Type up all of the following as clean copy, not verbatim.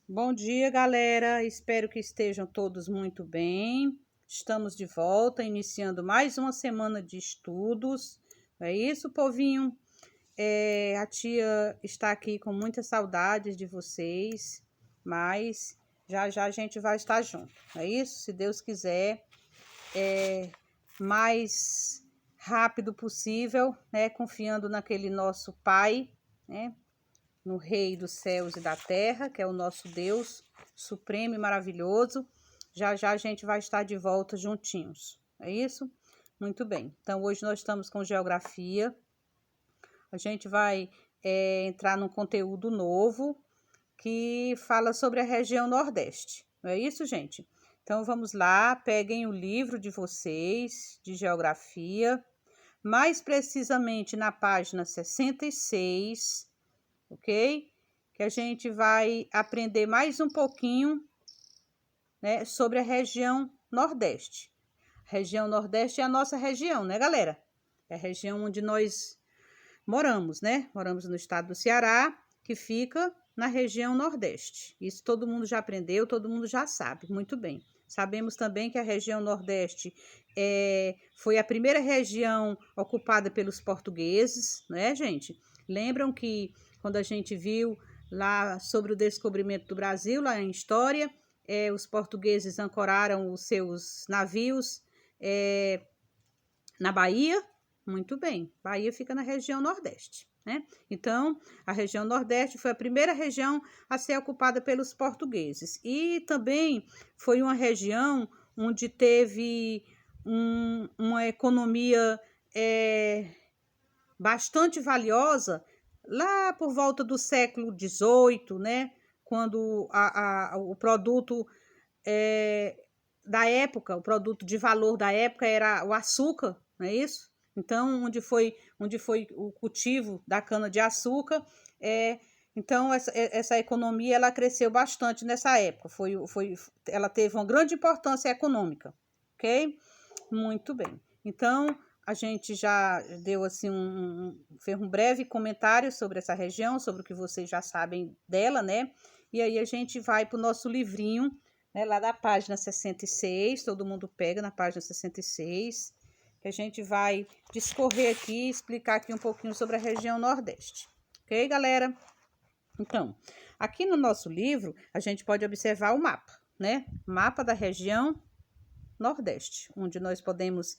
Bom dia, galera. Espero que estejam todos muito bem. Estamos de volta, iniciando mais uma semana de estudos. É isso, povinho? A tia está aqui com muitas saudades de vocês, mas já já a gente vai estar junto. É isso? Se Deus quiser, mais rápido possível, né? Confiando naquele nosso Pai, né? No Rei dos céus e da terra, que é o nosso Deus supremo e maravilhoso. Já já a gente vai estar de volta juntinhos. É isso? Muito bem. Então, hoje nós estamos com geografia. A gente vai entrar num conteúdo novo que fala sobre a região Nordeste. Não é isso, gente? Então, vamos lá. Peguem o livro de vocês de geografia, mais precisamente na página 66, ok? Que a gente vai aprender mais um pouquinho, né, sobre a região Nordeste. A região Nordeste é a nossa região, né, galera? É a região onde nós moramos, né? Moramos no estado do Ceará, que fica na região Nordeste. Isso todo mundo já aprendeu, todo mundo já sabe, muito bem. Sabemos também que a região Nordeste foi a primeira região ocupada pelos portugueses, né, gente? Lembram que quando a gente viu lá sobre o descobrimento do Brasil, lá em História, os portugueses ancoraram os seus navios na Bahia? Muito bem, Bahia fica na região Nordeste, né? Então, a região Nordeste foi a primeira região a ser ocupada pelos portugueses. E também foi uma região onde teve uma economia bastante valiosa lá por volta do século XVIII, né? Quando o produto da época, o produto de valor da época era o açúcar, não é isso? Então, onde foi o cultivo da cana-de-açúcar, então essa economia ela cresceu bastante nessa época. Ela teve uma grande importância econômica, ok? Muito bem. Então, a gente já deu assim fez um breve comentário sobre essa região, sobre o que vocês já sabem dela, né? E aí a gente vai para o nosso livrinho, né, lá da página 66, todo mundo pega na página 66, que a gente vai discorrer aqui, explicar aqui um pouquinho sobre a região Nordeste. Ok, galera? Então, aqui no nosso livro, a gente pode observar o mapa, né? Mapa da região Nordeste, onde nós podemos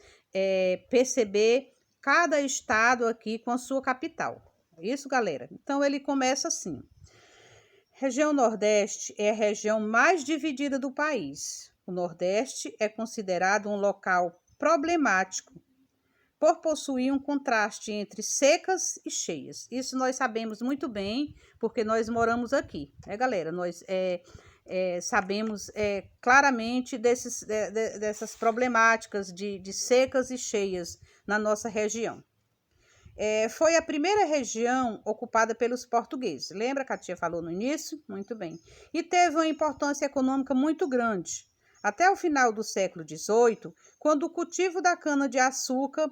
perceber cada estado aqui com a sua capital. É isso, galera? Então, ele começa assim. Região Nordeste é a região mais dividida do país. O Nordeste é considerado um local problemático por possuir um contraste entre secas e cheias. Isso nós sabemos muito bem, porque nós moramos aqui, né, galera? Nós sabemos claramente dessas problemáticas de secas e cheias na nossa região. Foi a primeira região ocupada pelos portugueses. Lembra que a tia falou no início? Muito bem. E teve uma importância econômica muito grande. Até o final do século XVIII, quando o cultivo da cana-de-açúcar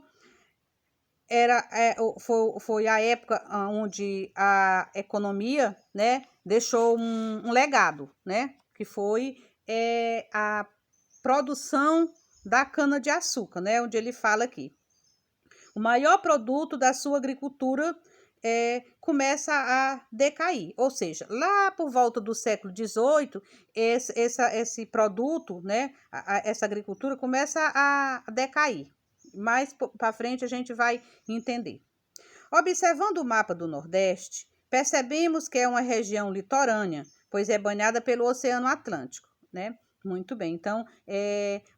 foi a época onde a economia, né, deixou um legado, né, que foi a produção da cana-de-açúcar, né, onde ele fala aqui. O maior produto da sua agricultura começa a decair, ou seja, lá por volta do século XVIII, esse produto, né, essa agricultura começa a decair. Mais para frente a gente vai entender. Observando o mapa do Nordeste, percebemos que é uma região litorânea, pois é banhada pelo Oceano Atlântico, né? Muito bem, então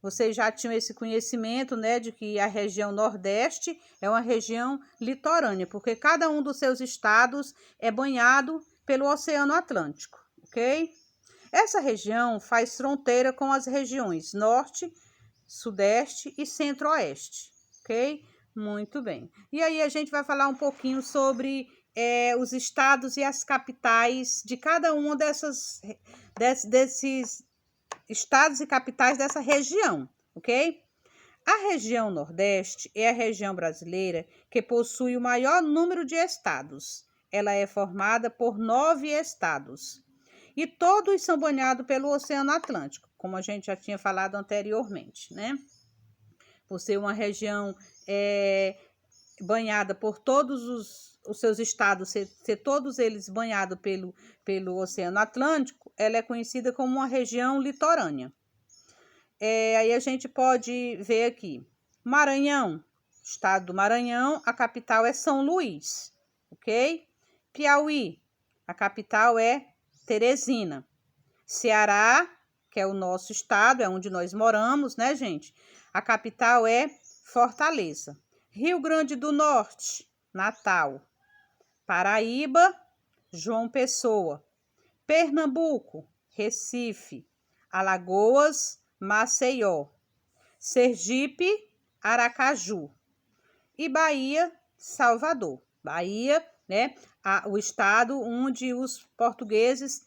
vocês já tinham esse conhecimento, né, de que a região Nordeste é uma região litorânea, porque cada um dos seus estados é banhado pelo Oceano Atlântico, ok? Essa região faz fronteira com as regiões Norte, Sudeste e Centro-Oeste, ok? Muito bem. E aí a gente vai falar um pouquinho sobre os estados e as capitais de cada uma desses estados e capitais dessa região, ok? A região Nordeste é a região brasileira que possui o maior número de estados. Ela é formada por 9 estados e todos são banhados pelo Oceano Atlântico, como a gente já tinha falado anteriormente, né? Por ser uma região banhada por todos os seus estados, ser todos eles banhados pelo Oceano Atlântico, ela é conhecida como uma região litorânea. Aí a gente pode ver aqui, Maranhão, estado do Maranhão, a capital é São Luís, ok? Piauí, a capital é Teresina. Ceará, que é o nosso estado, é onde nós moramos, né, gente? A capital é Fortaleza. Rio Grande do Norte, Natal. Paraíba, João Pessoa. Pernambuco, Recife. Alagoas, Maceió. Sergipe, Aracaju. E Bahia, Salvador. Bahia, né, o estado onde os portugueses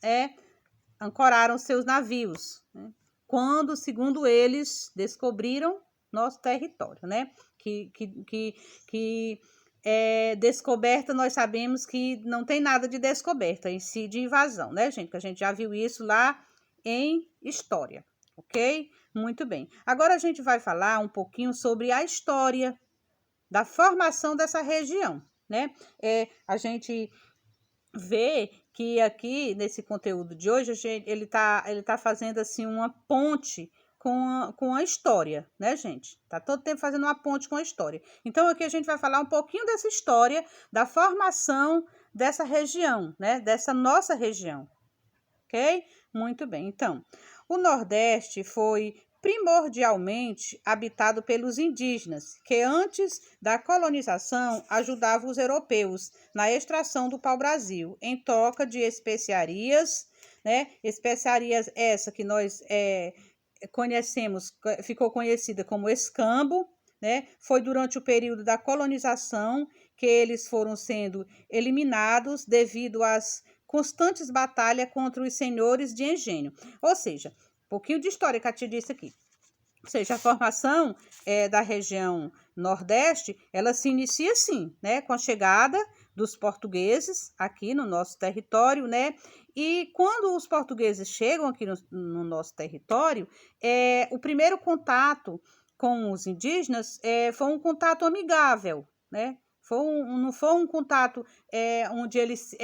ancoraram seus navios, né, quando, segundo eles, descobriram nosso território, né? Descoberta, nós sabemos que não tem nada de descoberta em si, de invasão, né, gente? Que a gente já viu isso lá em história, ok? Muito bem. Agora a gente vai falar um pouquinho sobre a história da formação dessa região, né? A gente vê que aqui, nesse conteúdo de hoje, ele tá fazendo, assim, uma ponte com a história, né, gente? Tá todo tempo fazendo uma ponte com a história. Então, aqui a gente vai falar um pouquinho dessa história, da formação dessa região, né? Dessa nossa região, ok? Muito bem. Então, o Nordeste foi primordialmente habitado pelos indígenas, que antes da colonização ajudavam os europeus na extração do pau-brasil, em troca de especiarias, né? Especiarias essa que nós conhecemos, ficou conhecida como escambo, né? Foi durante o período da colonização que eles foram sendo eliminados devido às constantes batalhas contra os senhores de engenho. Ou seja, um pouquinho de história que eu te disse aqui. Ou seja, a formação da região Nordeste, ela se inicia assim, né, com a chegada dos portugueses aqui no nosso território, né? E quando os portugueses chegam aqui no nosso território, o primeiro contato com os indígenas foi um contato amigável, né? Não foi um contato onde eles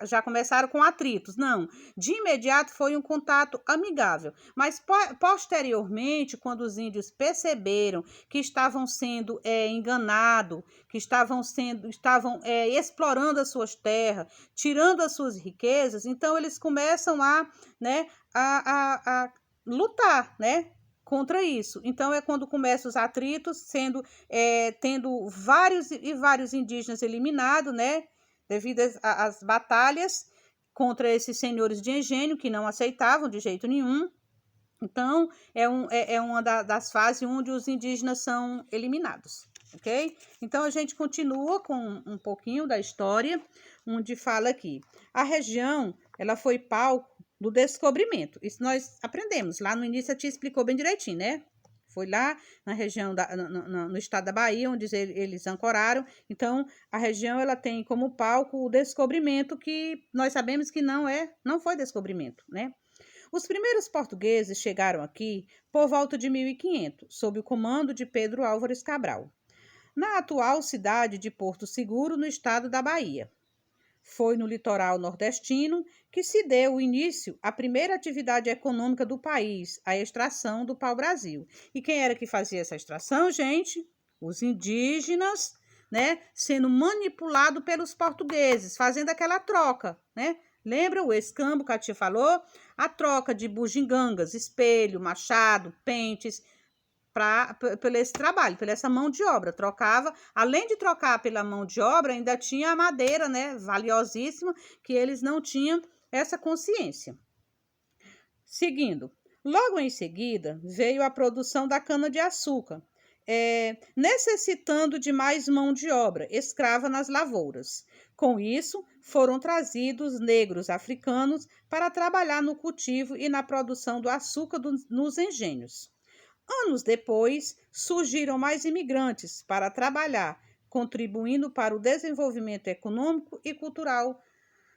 já começaram com atritos, não. De imediato foi um contato amigável. Mas posteriormente, quando os índios perceberam que estavam sendo enganados, que estavam explorando as suas terras, tirando as suas riquezas, então eles começam a lutar, né, contra isso. Então, é quando começam os atritos, tendo vários e vários indígenas eliminados, né, devido às batalhas contra esses senhores de engenho, que não aceitavam de jeito nenhum. Então, é uma das fases onde os indígenas são eliminados, ok? Então, a gente continua com um pouquinho da história, onde fala aqui. A região, ela foi palco do descobrimento. Isso nós aprendemos. Lá no início, a tia explicou bem direitinho, né? Foi lá na região, no estado da Bahia, onde eles ancoraram. Então, a região, ela tem como palco o descobrimento, que nós sabemos que não foi descobrimento, né? Os primeiros portugueses chegaram aqui por volta de 1500, sob o comando de Pedro Álvares Cabral, na atual cidade de Porto Seguro, no estado da Bahia. Foi no litoral nordestino que se deu início à primeira atividade econômica do país, a extração do pau-brasil. E quem era que fazia essa extração, gente? Os indígenas, né, sendo manipulado pelos portugueses, fazendo aquela troca, né? Lembra o escambo que a tia falou? A troca de bugigangas, espelho, machado, pentes, pelo esse trabalho, pela essa mão de obra. Trocava, além de trocar pela mão de obra, ainda tinha a madeira, né, valiosíssima, que eles não tinham essa consciência. Seguindo, logo em seguida, veio a produção da cana-de-açúcar, necessitando de mais mão de obra, escrava nas lavouras. Com isso, foram trazidos negros africanos para trabalhar no cultivo e na produção do açúcar nos engenhos. Anos depois, surgiram mais imigrantes para trabalhar, contribuindo para o desenvolvimento econômico e cultural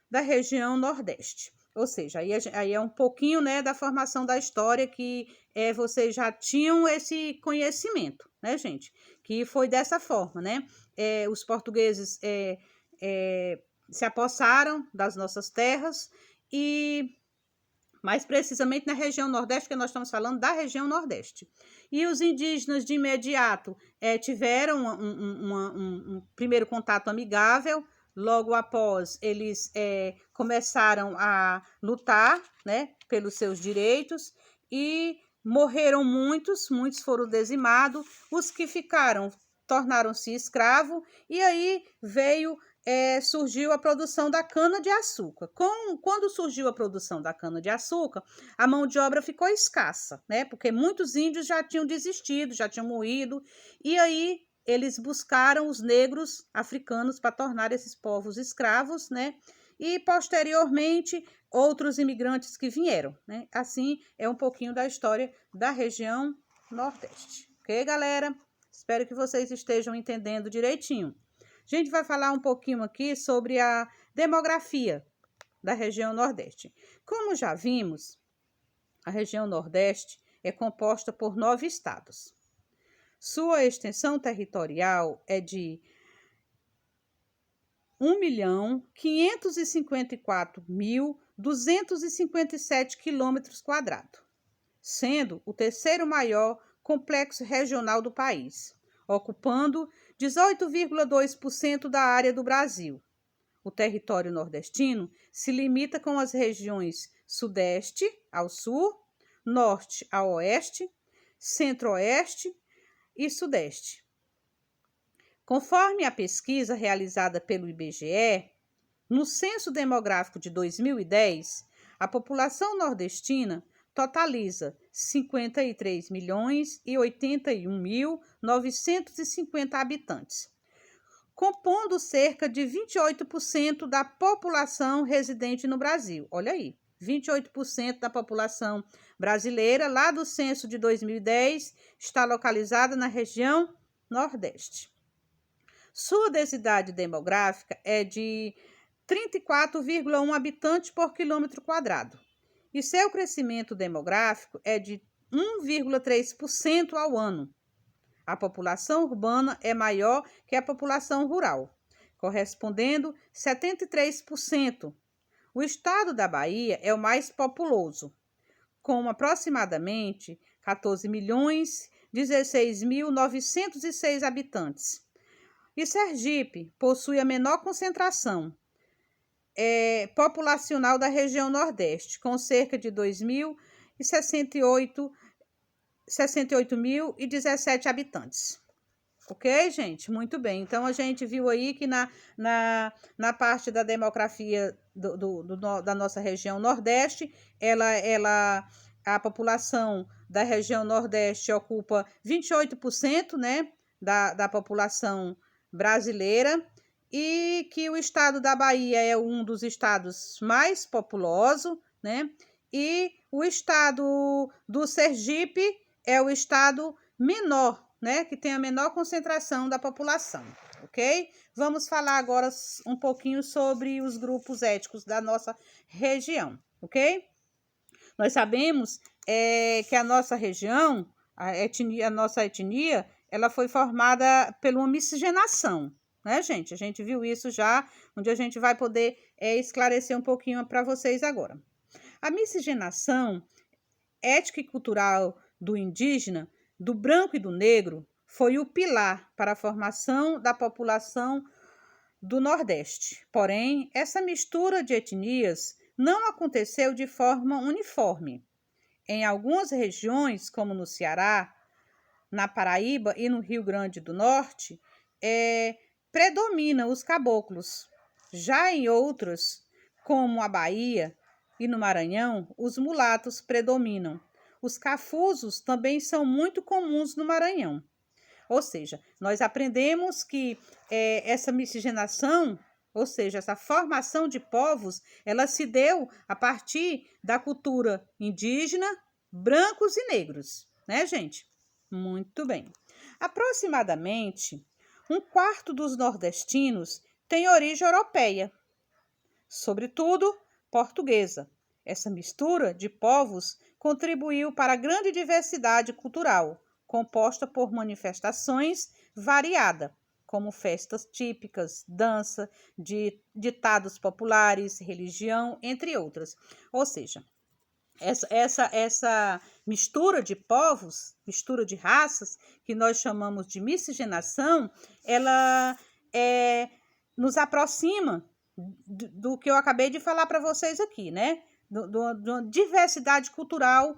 da região Nordeste. Ou seja, aí é um pouquinho, né, da formação da história que vocês já tinham esse conhecimento, né, gente? Que foi dessa forma, né? Os portugueses se apossaram das nossas terras e mais precisamente na região Nordeste, porque nós estamos falando da região Nordeste. E os indígenas, de imediato, tiveram um primeiro contato amigável. Logo após, eles começaram a lutar, né, pelos seus direitos e morreram muitos foram dizimados. Os que ficaram tornaram-se escravos e aí surgiu a produção da cana-de-açúcar. Quando surgiu a produção da cana-de-açúcar, a mão de obra ficou escassa, né? Porque muitos índios já tinham desistido, já tinham morrido, e aí eles buscaram os negros africanos para tornar esses povos escravos, né? E, posteriormente, outros imigrantes que vieram, né? Assim, é um pouquinho da história da região Nordeste. Ok, galera? Espero que vocês estejam entendendo direitinho. A gente vai falar um pouquinho aqui sobre a demografia da região Nordeste. Como já vimos, a região Nordeste é composta por 9 estados. Sua extensão territorial é de 1.554.257 km², sendo o terceiro maior complexo regional do país, ocupando 18,2% da área do Brasil. O território nordestino se limita com as regiões Sudeste ao sul, Norte ao Oeste, Centro-Oeste e Sudeste. Conforme a pesquisa realizada pelo IBGE, no Censo Demográfico de 2010, a população nordestina totaliza 53.081.950 habitantes, compondo cerca de 28% da população residente no Brasil. Olha aí, 28% da população brasileira, lá do censo de 2010, está localizada na região Nordeste. Sua densidade demográfica é de 34,1 habitantes por quilômetro quadrado. E seu crescimento demográfico é de 1,3% ao ano. A população urbana é maior que a população rural, correspondendo 73%. O estado da Bahia é o mais populoso, com aproximadamente 14.016.906 habitantes. E Sergipe possui a menor concentração populacional da região Nordeste, com cerca de 2.068.017 habitantes. Ok, gente? Muito bem. Então, a gente viu aí que na parte da demografia da nossa região Nordeste, a população da região Nordeste ocupa 28%, né, da população brasileira, e que o estado da Bahia é um dos estados mais populosos, né? E o estado do Sergipe é o estado menor, né? Que tem a menor concentração da população, ok? Vamos falar agora um pouquinho sobre os grupos étnicos da nossa região, ok? Nós sabemos que a nossa região, a nossa etnia, ela foi formada por uma miscigenação, né, gente? A gente viu isso já, onde a gente vai poder esclarecer um pouquinho para vocês agora. A miscigenação étnica e cultural do indígena, do branco e do negro, foi o pilar para a formação da população do Nordeste. Porém, essa mistura de etnias não aconteceu de forma uniforme. Em algumas regiões, como no Ceará, na Paraíba e no Rio Grande do Norte, predominam os caboclos. Já em outros, como a Bahia e no Maranhão, os mulatos predominam. Os cafusos também são muito comuns no Maranhão. Ou seja, nós aprendemos que essa miscigenação, ou seja, essa formação de povos, ela se deu a partir da cultura indígena, brancos e negros, né, gente? Muito bem. Aproximadamente 1/4 dos nordestinos tem origem europeia, sobretudo portuguesa, Essa mistura de povos contribuiu para a grande diversidade cultural, composta por manifestações variadas, como festas típicas, dança, ditados populares, religião, entre outras. Ou seja, essa mistura de povos, mistura de raças, que nós chamamos de miscigenação, ela nos aproxima do que eu acabei de falar para vocês aqui, né? De uma diversidade cultural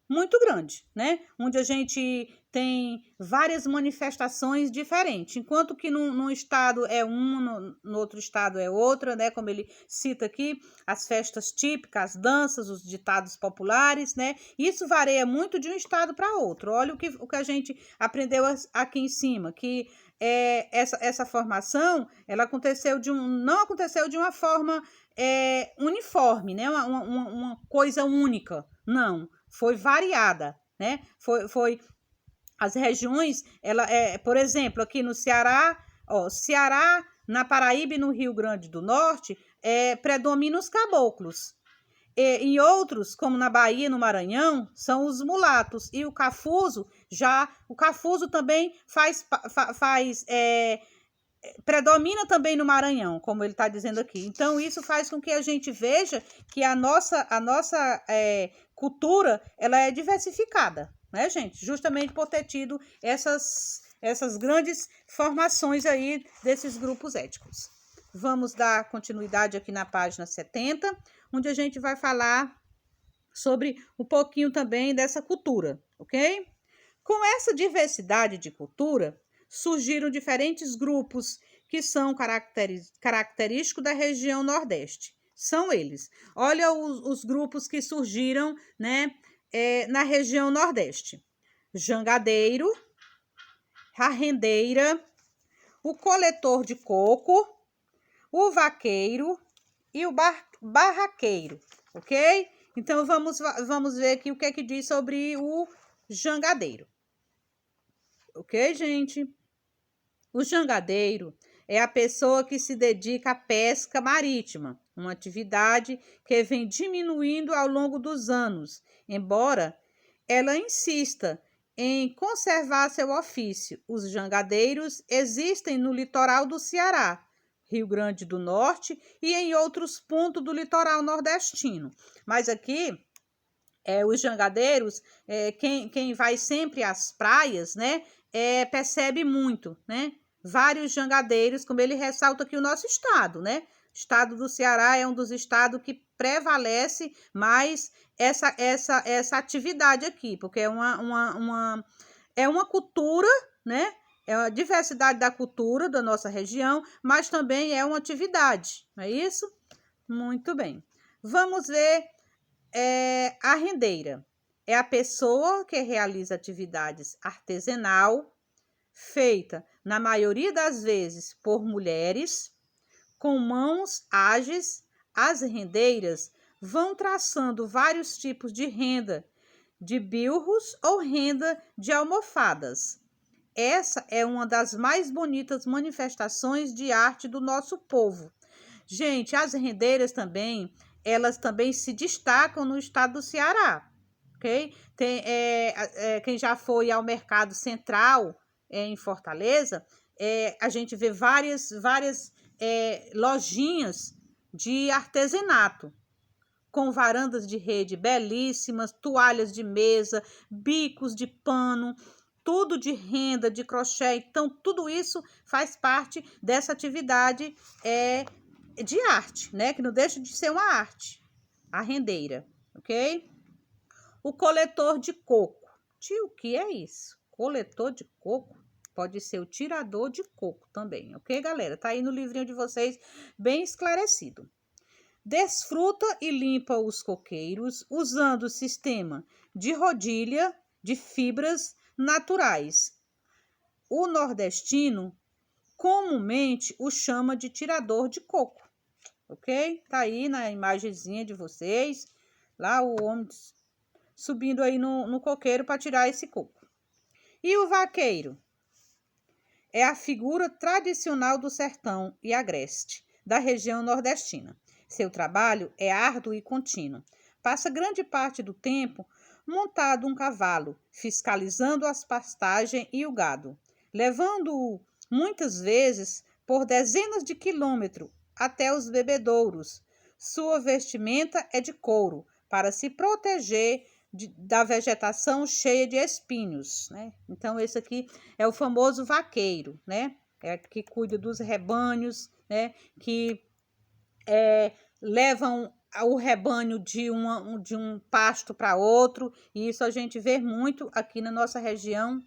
muito grande, né? Onde a gente tem várias manifestações diferentes, enquanto que num estado é no outro estado é outra, né? Como ele cita aqui, as festas típicas, as danças, os ditados populares, né? Isso varia muito de um estado para outro. Olha o que a gente aprendeu aqui em cima, que essa formação, ela não aconteceu de uma forma uniforme, né? Uma coisa única, não. Foi variada, né? Foi as regiões, por exemplo, aqui no Ceará, Ceará, na Paraíba e no Rio Grande do Norte, predominam os caboclos. Em outros, como na Bahia e no Maranhão, são os mulatos. E o cafuzo também predomina também no Maranhão, como ele está dizendo aqui. Então, isso faz com que a gente veja que a nossa cultura, ela é diversificada, né, gente? Justamente por ter tido essas grandes formações aí desses grupos étnicos. Vamos dar continuidade aqui na página 70, onde a gente vai falar sobre um pouquinho também dessa cultura, ok? Com essa diversidade de cultura, surgiram diferentes grupos que são característicos da região Nordeste. São eles. Olha os grupos que surgiram, né, na região Nordeste. Jangadeiro, a rendeira, o coletor de coco, o vaqueiro e o barraqueiro, ok? Então, vamos ver aqui o que é que diz sobre o jangadeiro. Ok, gente? O jangadeiro é a pessoa que se dedica à pesca marítima, uma atividade que vem diminuindo ao longo dos anos, embora ela insista em conservar seu ofício. Os jangadeiros existem no litoral do Ceará, Rio Grande do Norte e em outros pontos do litoral nordestino. Mas aqui, os jangadeiros, quem vai sempre às praias, né, percebe muito, né? Vários jangadeiros, como ele ressalta aqui o nosso estado, né? O estado do Ceará é um dos estados que prevalece mais essa atividade aqui, porque é uma cultura, né? É a diversidade da cultura da nossa região, mas também é uma atividade, não é isso? Muito bem. Vamos ver a rendeira. É a pessoa que realiza atividades artesanal, feita, na maioria das vezes, por mulheres, com mãos ágeis. As rendeiras vão traçando vários tipos de renda, de bilros ou renda de almofadas. Essa é uma das mais bonitas manifestações de arte do nosso povo. Gente, as rendeiras também, elas também se destacam no estado do Ceará, ok? Quem já foi ao Mercado Central, em Fortaleza, a gente vê várias lojinhas de artesanato, com varandas de rede belíssimas, toalhas de mesa, bicos de pano, tudo de renda, de crochê. Então, tudo isso faz parte dessa atividade de arte, né? Que não deixa de ser uma arte, a rendeira, ok? O coletor de coco. Tio, o que é isso? Coletor de coco? Pode ser o tirador de coco também, ok, galera? Tá aí no livrinho de vocês, bem esclarecido. Desfruta e limpa os coqueiros usando o sistema de rodilha de fibras naturais. O nordestino comumente o chama de tirador de coco, ok? Tá aí na imagenzinha de vocês, lá o homem subindo aí no coqueiro para tirar esse coco. E o vaqueiro? É a figura tradicional do sertão e agreste, da região nordestina. Seu trabalho é árduo e contínuo. Passa grande parte do tempo montado um cavalo, fiscalizando as pastagens e o gado, levando-o muitas vezes por dezenas de quilômetros até os bebedouros. Sua vestimenta é de couro, para se proteger da vegetação cheia de espinhos, né? Então, esse aqui é o famoso vaqueiro, né? É que cuida dos rebanhos, né? Que levam o rebanho de um pasto para outro, e isso a gente vê muito aqui na nossa região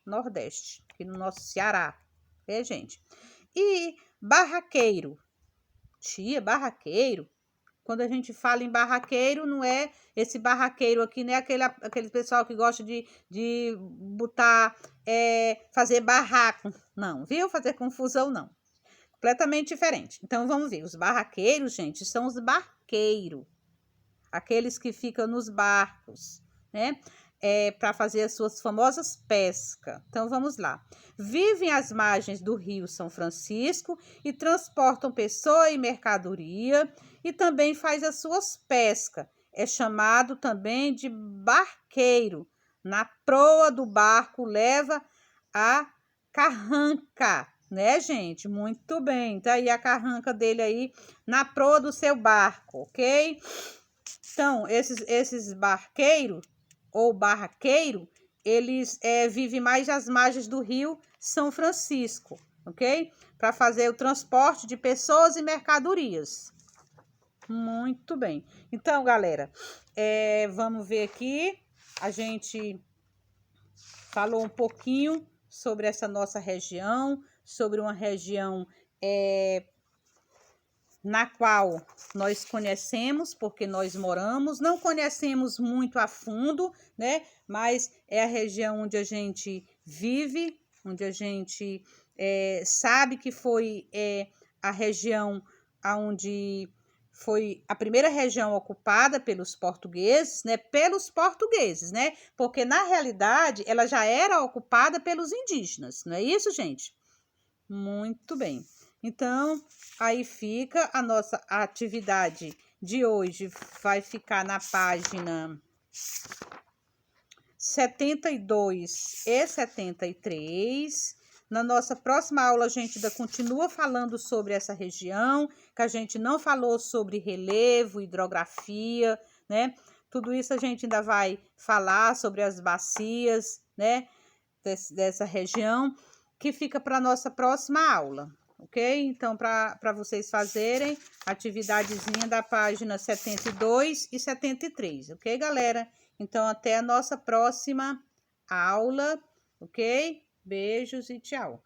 Nordeste, aqui no nosso Ceará, gente? E barraqueiro, tia, barraqueiro, quando a gente fala em barraqueiro, não é esse barraqueiro aqui, né? Aquele pessoal que gosta de botar, fazer barraco, não, viu? Fazer confusão, não. Completamente diferente. Então, vamos ver. Os barraqueiros, gente, são os barqueiros. Aqueles que ficam nos barcos, né? Para fazer as suas famosas pescas. Então, vamos lá. Vivem às margens do Rio São Francisco e transportam pessoa e mercadoria e também faz as suas pescas. É chamado também de barqueiro. Na proa do barco leva a carranca, né, gente? Muito bem. Tá aí a carranca dele aí na proa do seu barco, ok? Então, esses barqueiros ou barraqueiro, eles vivem mais às margens do Rio São Francisco, ok? Para fazer o transporte de pessoas e mercadorias. Muito bem. Então, galera, vamos ver aqui. A gente falou um pouquinho sobre essa nossa região, sobre uma região na qual nós conhecemos, porque nós moramos, não conhecemos muito a fundo, né? Mas é a região onde a gente vive, onde a gente sabe que foi a região onde foi a primeira região ocupada pelos portugueses, né? Pelos portugueses, né? Porque na realidade ela já era ocupada pelos indígenas, não é isso, gente? Muito bem. Então, aí fica a nossa atividade de hoje. Vai ficar na página 72 e 73. Na nossa próxima aula, a gente ainda continua falando sobre essa região, que a gente não falou sobre relevo, hidrografia, né? Tudo isso a gente ainda vai falar sobre as bacias, né? Dessa região, que fica para a nossa próxima aula, ok? Então, para vocês fazerem atividadezinha da página 72 e 73, ok, galera? Então, até a nossa próxima aula, ok? Beijos e tchau!